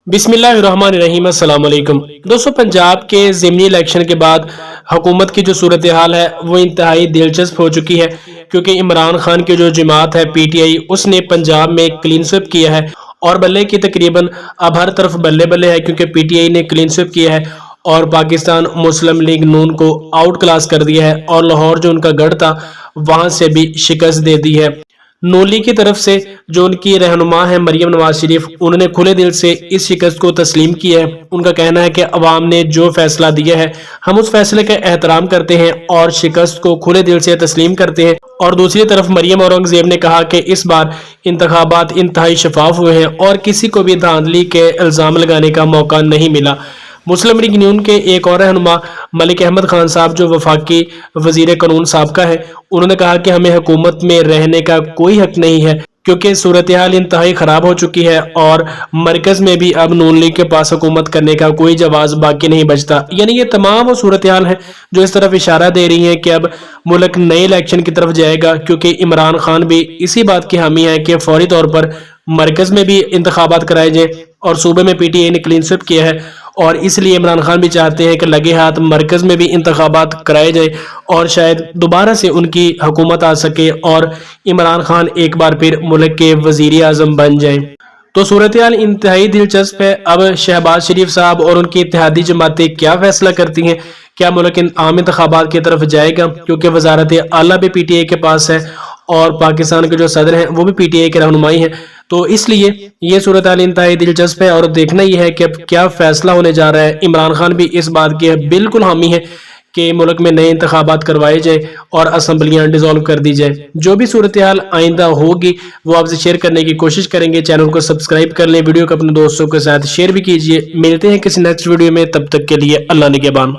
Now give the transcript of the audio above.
बिस्मिल्लाहिर्रहमानिर्रहीम अस्सलाम वालेकुम। दोस्तों, पंजाब के ज़िमनी इलेक्शन के बाद हुकूमत की जो सूरत हाल है वो इंतहाई दिलचस्प हो चुकी है, क्योंकि इमरान खान की जो जमात है पीटीआई उसने पंजाब में क्लीन स्वीप किया है और बल्ले की तकरीबन अब हर तरफ बल्ले बल्ले है, क्योंकि पीटीआई ने क्लीन स्वीप किया है और पाकिस्तान मुस्लिम लीग नून को आउट क्लास कर दिया है और लाहौर जो उनका गढ़ था वहां से भी शिकस्त दे दी है। नून लीग की तरफ से जो उनकी रहनुमा है मरियम नवाज शरीफ, उन्होंने खुले दिल से इस शिकस्त को तस्लीम किया है। उनका कहना है कि अवाम ने जो फैसला दिया है हम उस फैसले का एहतराम करते हैं और शिकस्त को खुले दिल से तस्लीम करते हैं। और दूसरी तरफ मरियम औरंगजेब ने कहा कि इस बार इंतखाबात इंतहाई शफाफ हुए हैं और किसी को भी धांधली के इल्ज़ाम लगाने का मौका नहीं मिला। मुस्लिम लीग नून के एक और रहनुमा मलिक अहमद खान साहब, जो वफाकी वजीर कानून साबका है, उन्होंने कहा कि हमें हुकूमत में रहने का कोई हक नहीं है, क्योंकि सूरत हाल इंतहाई खराब हो चुकी है और मरकज में भी अब नून लीग के पास हुकूमत करने का कोई जवाज बाकी नहीं बचता। यानी ये तमाम वो सूरत हाल है जो इस तरफ इशारा दे रही है कि अब मुल्क नए इलेक्शन की तरफ जाएगा, क्योंकि इमरान खान भी इसी बात की हामी है कि फौरी तौर पर मरकज में भी इंतखाबात कराए जाए और सूबे में पीटीआई ने क्लीन स्वीप किया है और इसलिए इमरान खान भी चाहते हैं कि लगे हाथ मरकज में भी इंतखाबात कराए जाए और शायद दोबारा से उनकी हुकूमत आ सके और इमरान खान एक बार फिर मुल्क के वजीर आजम बन जाए। तो सूरत हाल इंतहाई दिलचस्प है। अब शहबाज शरीफ साहब और उनकी इत्तेहादी जमातें क्या फैसला करती हैं, क्या मुल्क आम इंतखाबात की तरफ जाएगा, क्योंकि वजारत आला भी पीटीआई के पास है और पाकिस्तान के जो सदर हैं वो भी पीटीआई के रहनुमाई हैं। तो इसलिए ये सूरत हाल इंतहाई दिलचस्प है और देखना ये है कि अब क्या फैसला होने जा रहा है। इमरान खान भी इस बात के बिल्कुल हामी है कि मुल्क में नए इंतखाबात करवाए जाए और असम्बलियां डिसॉल्व कर दी जाए। जो भी सूरत हाल आइंदा होगी वो आपसे शेयर करने की कोशिश करेंगे। चैनल को सब्सक्राइब कर लें, वीडियो को अपने दोस्तों के साथ शेयर भी कीजिए। मिलते हैं किसी नेक्स्ट वीडियो में, तब तक के लिए अल्लाह निगहबान।